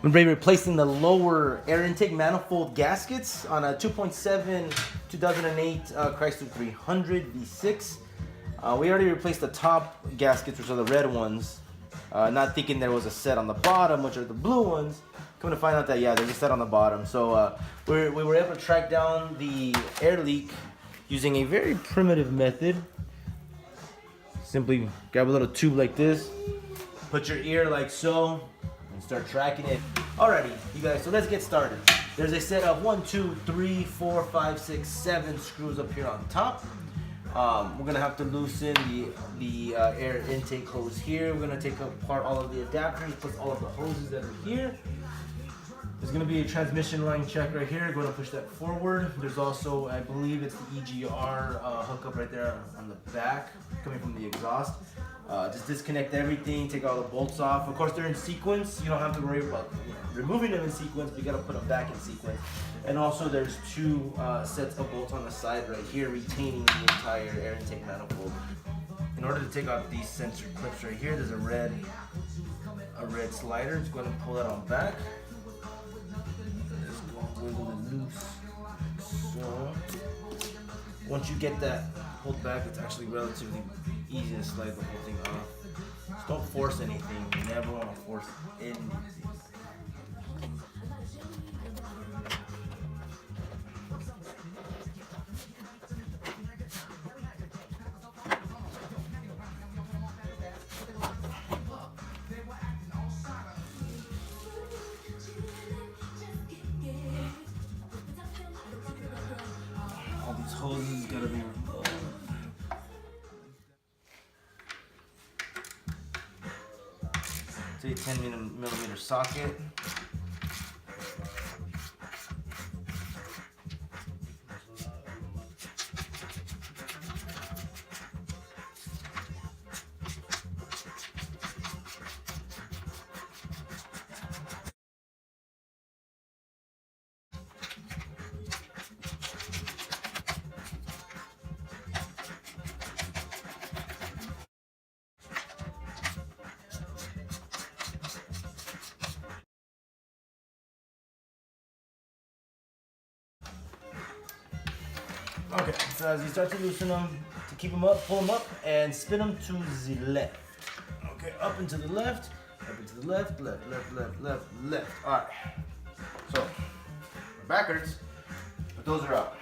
I'm going to be replacing the lower air intake manifold gaskets on a 2.7 2008 Chrysler 300 V6. We already replaced the top gaskets, which are the red ones, not thinking there was a set on the bottom, which are the blue ones. Coming to find out that, yeah, there's a set on the bottom. So we were able to track down the air leak using a very primitive method. Simply grab a little tube like this, put your ear like so, and start tracking it. Alrighty, you guys, so let's get started. There's a set of 1, 2, 3, 4, 5, 6, 7 screws up here on top. We're gonna have to loosen the air intake hose here. We're gonna take apart all of the adapters, put all of the hoses that are here. There's gonna be a transmission line check right here. Going to push that forward. There's also, I believe it's the EGR hookup right there on the back, coming from the exhaust. Just disconnect everything, take all the bolts off. Of course, they're in sequence. You don't have to worry about removing them in sequence, but you gotta put them back in sequence. And also, there's two sets of bolts on the side right here, retaining the entire air intake manifold. In order to take out these sensor clips right here, there's a red slider. Just go ahead and pull that on back. Just go wiggle it loose. So, once you get that pulled back, it's actually relatively easy to slide the whole thing off. Just don't force anything. You never want to force anything. All these hoses gotta be removed. It's a 10mm socket. Okay, so as you start to loosen them, to keep them up, pull them up and spin them to the left. Okay, up and to the left, up and to the left, left, left, left, left, left. All right, so backwards, but those are out.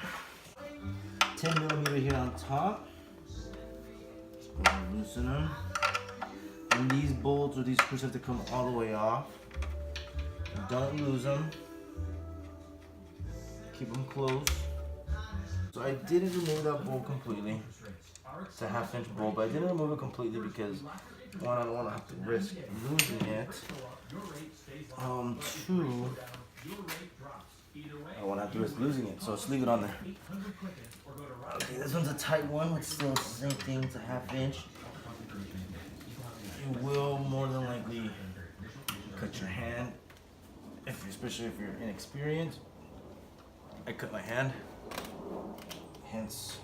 10mm here on top. Loosen them. And these bolts or these screws have to come all the way off. Don't lose them. Keep them close. So I didn't remove that bolt completely. It's a 1/2 inch bolt, but I didn't remove it completely because one, I don't want to have to risk losing it. Two, I don't want to have to risk losing it, so just leave it on there. Okay, this one's a tight one, but still the same thing. It's a 1/2 inch. You will more than likely cut your hand, especially if you're inexperienced. I cut my hand. Hence,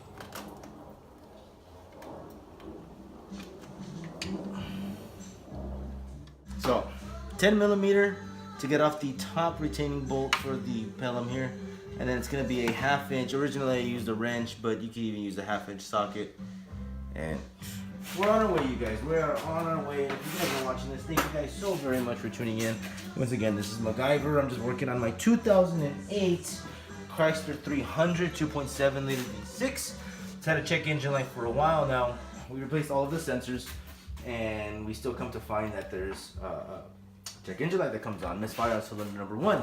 so 10mm to get off the top retaining bolt for the Plenum here, and then it's going to be a 1/2 inch. Originally I used a wrench, but you can even use the 1/2 inch socket. And we're on our way, you guys. We are on our way. If you guys are watching this, thank you guys so very much for tuning in. Once again, this is MacGyver. I'm just working on my 2008 Chrysler 300 2.7 liter V6. It's had a check engine light for a while now. We replaced all of the sensors, and we still come to find that there's a check engine light that comes on. Misfire cylinder number 1.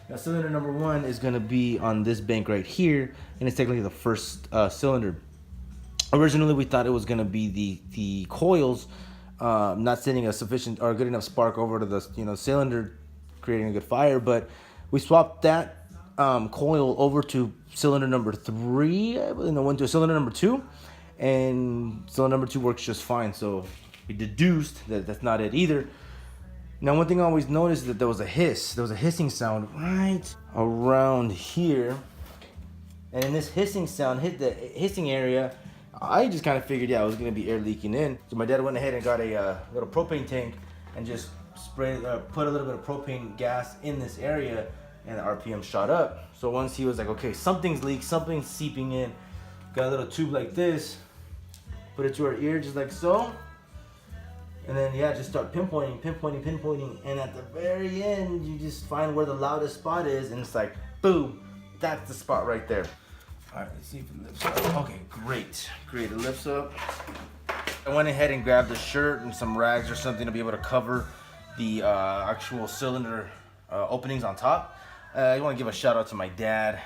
Now cylinder number 1 is going to be on this bank right here, and it's technically the first cylinder. Originally we thought it was going to be the coils not sending a sufficient or good enough spark over to the cylinder, creating a good fire, but we swapped that coil over to cylinder number 3, went to cylinder number 2, and cylinder number 2 works just fine. So we deduced that that's not it either. Now, one thing I always noticed is that there was a hissing sound right around here, and in this hissing sound hit the hissing area, I just kind of figured, yeah, it was gonna be air leaking in. So my dad went ahead and got a little propane tank and just put a little bit of propane gas in this area, and the RPM shot up. So once he was like, okay, something's leaked, something's seeping in, got a little tube like this, put it to our ear just like so, and then yeah, just start pinpointing, and at the very end, you just find where the loudest spot is, and it's like, boom, that's the spot right there. All right, let's see if it lifts up. Okay, great, it lifts up. I went ahead and grabbed a shirt and some rags or something to be able to cover the actual cylinder openings on top. I want to give a shout out to my dad.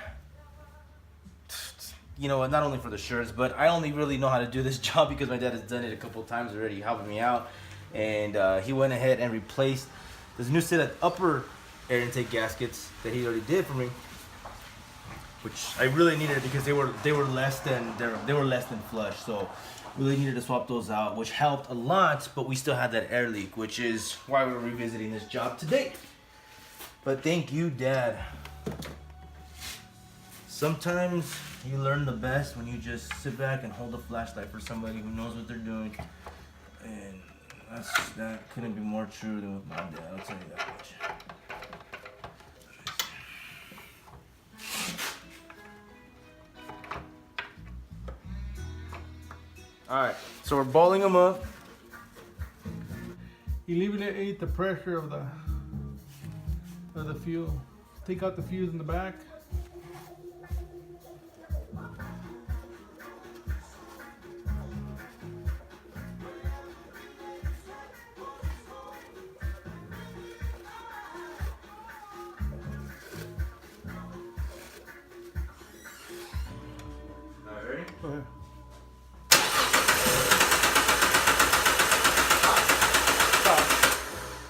You know, not only for the shirts, but I only really know how to do this job because my dad has done it a couple of times already, helping me out. And he went ahead and replaced this new set of upper air intake gaskets that he already did for me, which I really needed because they were less than flush. So really needed to swap those out, which helped a lot, but we still had that air leak, which is why we're revisiting this job today. But thank you, Dad. Sometimes you learn the best when you just sit back and hold a flashlight for somebody who knows what they're doing. And that couldn't be more true than with my dad, I'll tell you that much. Alright, so we're balling them up. Eliminate the pressure of the fuel. Take out the fuse in the back. Alright, ready? Go ahead.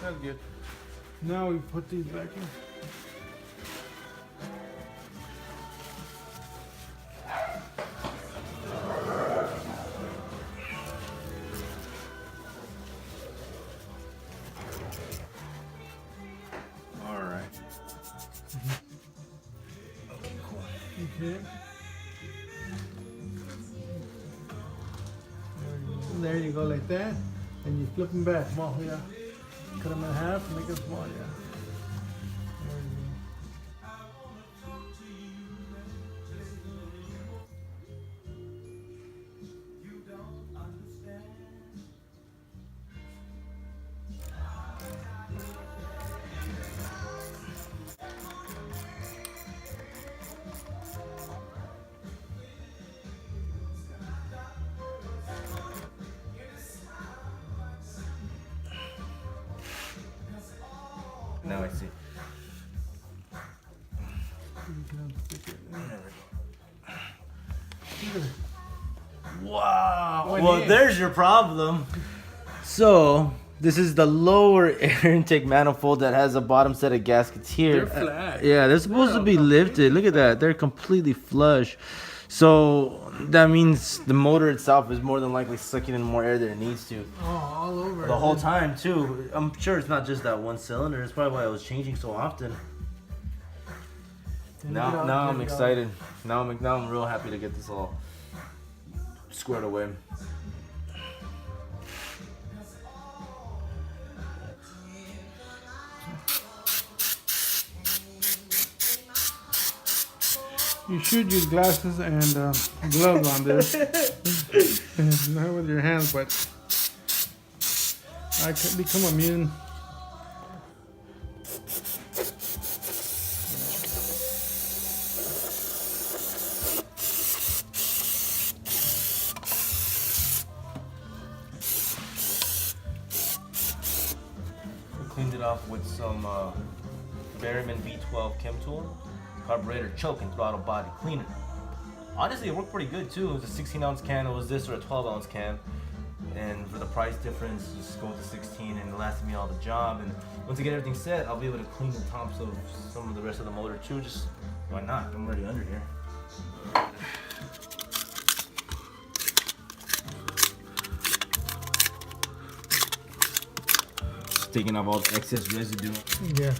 That's good. Now we put these back in. All right. Okay, cool. Okay. There you go, like that, and you flip them back. Come on, yeah. Cut them in half, make them small, yeah. There you Now I see. Wow. Well, there's your problem. So, this is the lower air intake manifold that has a bottom set of gaskets here. They're flat. Yeah, they're supposed to be lifted. Look at that. They're completely flush. So, that means the motor itself is more than likely sucking in more air than it needs to. Oh, all over. The whole time, too. I'm sure it's not just that one cylinder. It's probably why I was changing so often. Now I'm excited. Now I'm real happy to get this all squared away. You should use glasses and gloves on this. Not with your hands, but I could become immune. Cleaned it off with some Berryman B12 Chemtool, carburetor choke and throttle body cleaner. Honestly, it worked pretty good too. It was a 16-ounce can. It was this or a 12-ounce can. And for the price difference, just go with the 16 and it lasted me all the job. And once I get everything set, I'll be able to clean the tops of some of the rest of the motor too. Just why not? I'm already under here. Taking off all the excess residue. Yeah.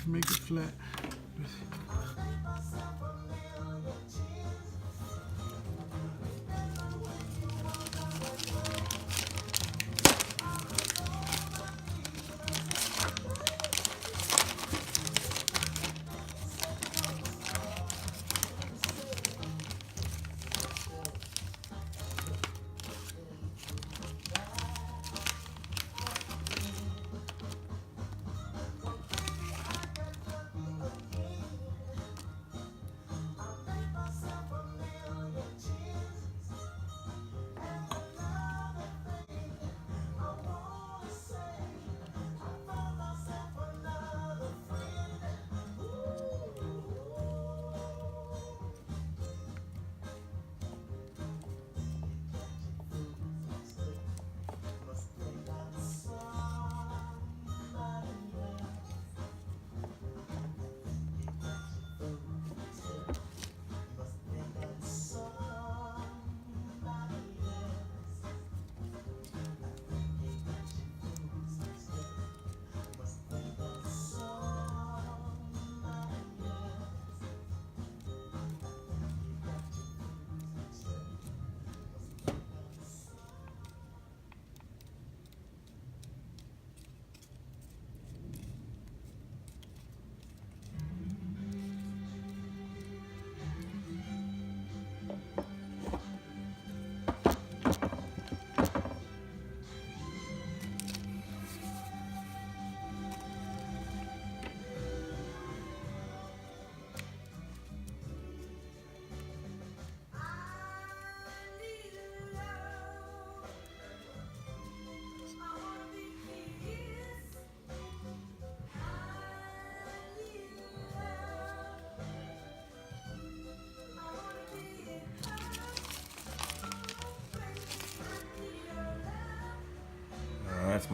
Make it flat.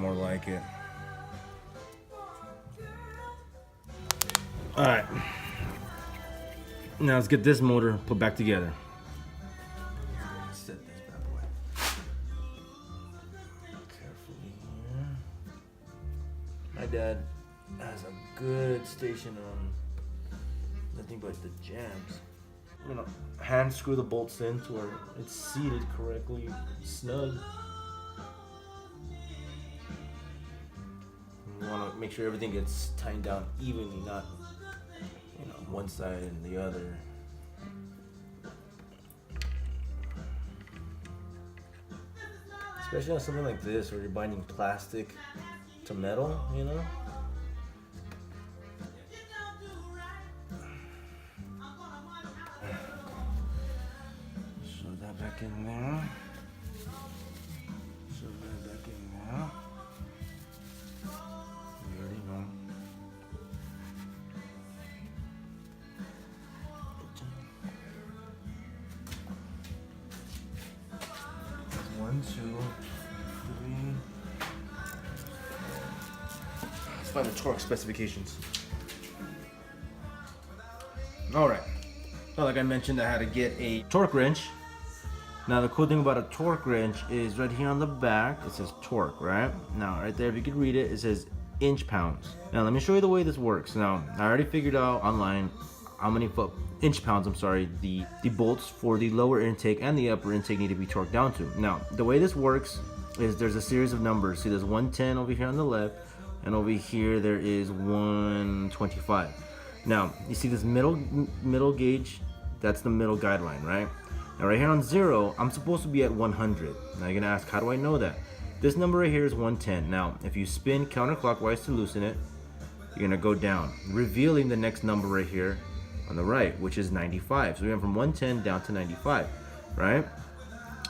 more like it. All right. Now let's get this motor put back together. Set this bad boy. Carefully here. My dad has a good station on nothing but the jams. We're gonna hand screw the bolts in to where it's seated correctly, snug. We want to make sure everything gets tightened down evenly, not one side and the other. Especially on something like this where you're binding plastic to metal, Shove that back in there. Shove that back in there. There you go. 1, 2, 3. Let's find the torque specifications. Alright. Well, like I mentioned, I had to get a torque wrench. Now the cool thing about a torque wrench is right here on the back, it says torque, right? Now right there, if you could read it, it says inch pounds. Now let me show you the way this works. Now I already figured out online how many inch pounds, the bolts for the lower intake and the upper intake need to be torqued down to. Now, the way this works is there's a series of numbers. See, there's 110 over here on the left, and over here there is 125. Now, you see this middle gauge? That's the middle guideline, right? Now, right here on 0, I'm supposed to be at 100. Now, you're gonna ask, how do I know that? This number right here is 110. Now, if you spin counterclockwise to loosen it, you're gonna go down, revealing the next number right here on the right, which is 95. So we went from 110 down to 95, right?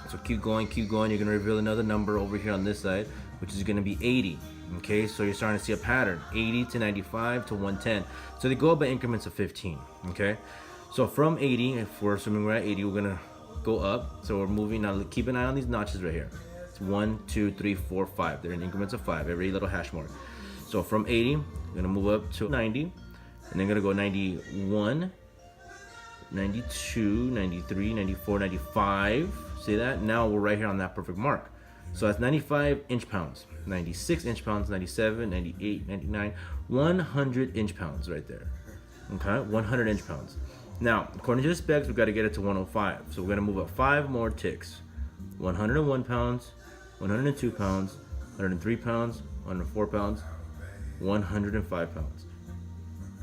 So keep going, you're gonna reveal another number over here on this side, which is gonna be 80. Okay, so you're starting to see a pattern, 80 to 95 to 110. So they go up by increments of 15, okay? So from 80, if we're assuming we're at 80, we're gonna go up. So we're moving, now keep an eye on these notches right here. It's 1, 2, 3, 4, 5. They're in increments of 5, every little hash mark. So from 80, we're gonna move up to 90, and then gonna go 91, 92, 93, 94, 95. See that? Now we're right here on that perfect mark. So that's 95 inch pounds, 96 inch pounds, 97, 98, 99, 100 inch pounds right there. Okay, 100 inch pounds. Now, according to the specs, we've got to get it to 105. So we're gonna move up 5 more ticks. 101 pounds, 102 pounds, 103 pounds, 104 pounds, 105 pounds.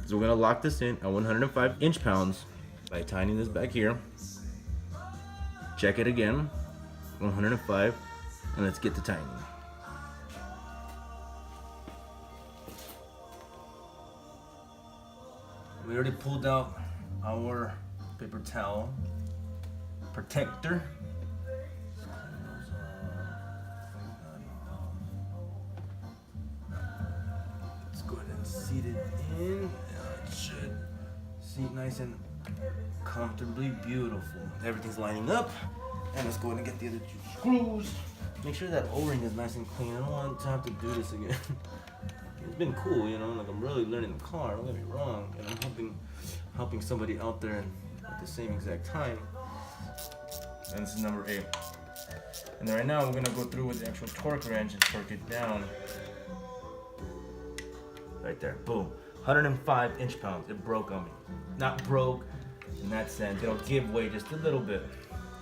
So we're gonna lock this in at 105 inch pounds by tightening this back here. Check it again, 105, and let's get to tightening. We already pulled out our paper towel protector. Let's go ahead and seat it in. It should seat nice and comfortably beautiful. Everything's lining up. And let's go ahead and get the other 2 screws. Make sure that O-ring is nice and clean. I don't want to have to do this again. It's been cool, like I'm really learning the car, don't get me wrong. And I'm helping somebody out there at the same exact time. And this is number 8. And then right now we're gonna go through with the actual torque wrench and torque it down. Right there, boom. 105 inch pounds, it broke on me. Not broke in that sense, it'll give way just a little bit.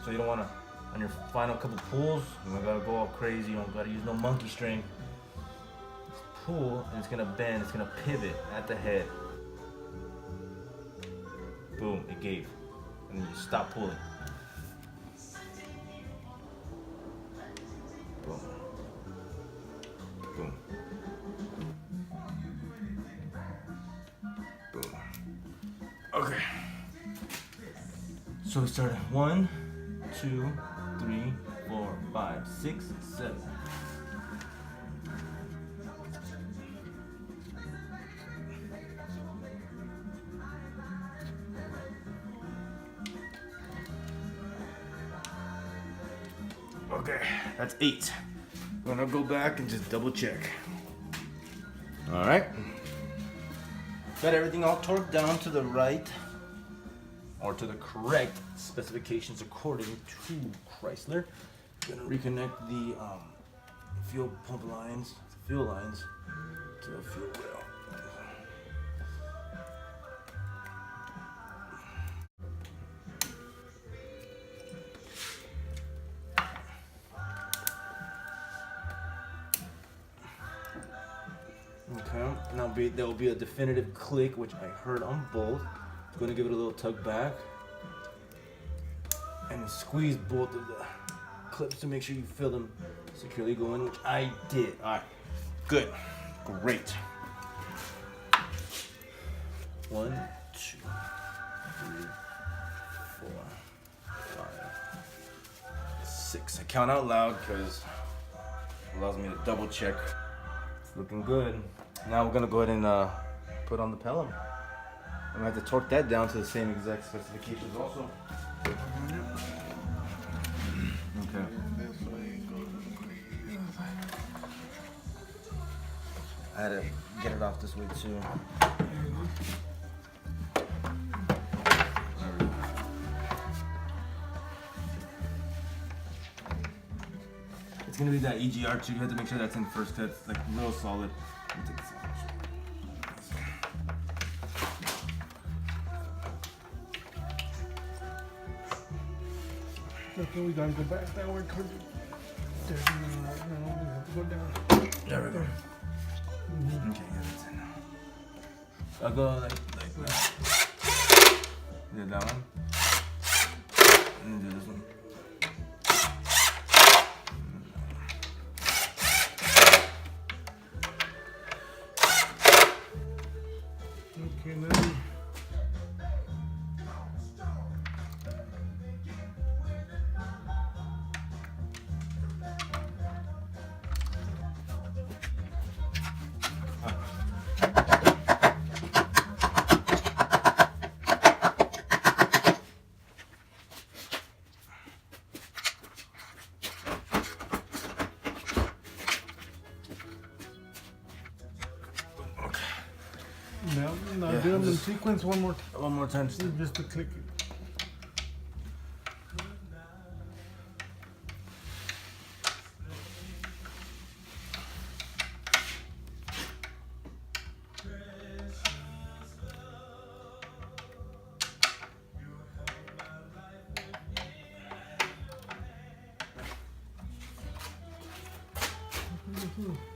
So you don't wanna, on your final couple pulls, you don't gotta go all crazy, you don't gotta use no monkey string. Just pull, and it's gonna bend, it's gonna pivot at the head. Boom, it gave. And then you stop pulling. Boom. Boom. Boom. Okay. So we started 1, 2, 3, 4, 5, 6, 7. Okay, that's 8. gonna go back and just double check. All right. Got everything all torqued down to the right, or to the correct specifications according to Chrysler. Gonna reconnect the fuel pump lines, fuel lines, to the fuel rail. Okay, now there will be a definitive click, which I heard on both. I'm going to give it a little tug back and squeeze both of the clips to make sure you feel them securely go in, which I did. All right, good, great. 1, 2, 3, 4, 5, 6. I count out loud because it allows me to double check. It's looking good. Now we're gonna go ahead and put on the Plenum. I'm gonna have to torque that down to the same exact specifications also. Okay. I had to get it off this way too. It's gonna be that EGR too. You have to make sure that's in first cut. It's like real solid. Okay, we gotta go back that way. There's no, right now. We have to go down. There we go. Okay, yeah, that's it now. I'll go like that. Do that one. And then do this one. Okay, then. Now Yeah, do them in just- sequence one more time. One more time. Just to click it.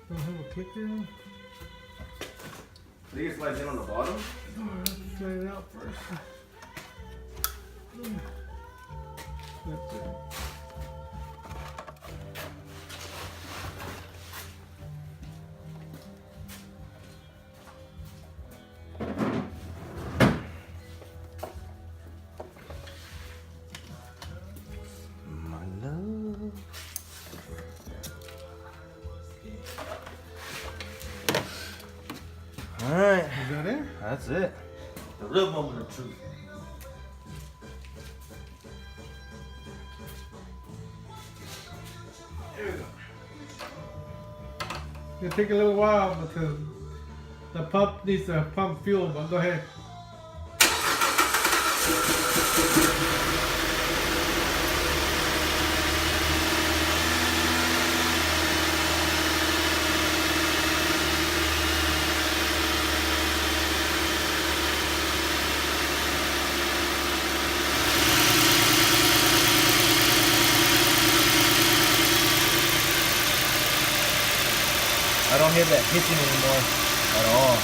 Don't have a clicker in. I think it slides in on the bottom. Slide it out first. That's it. My love. All right. Is that it? That's it. The real moment of truth. Here we go. It'll take a little while because the pump needs to pump fuel, but go ahead. I don't hear that hitching anymore at all.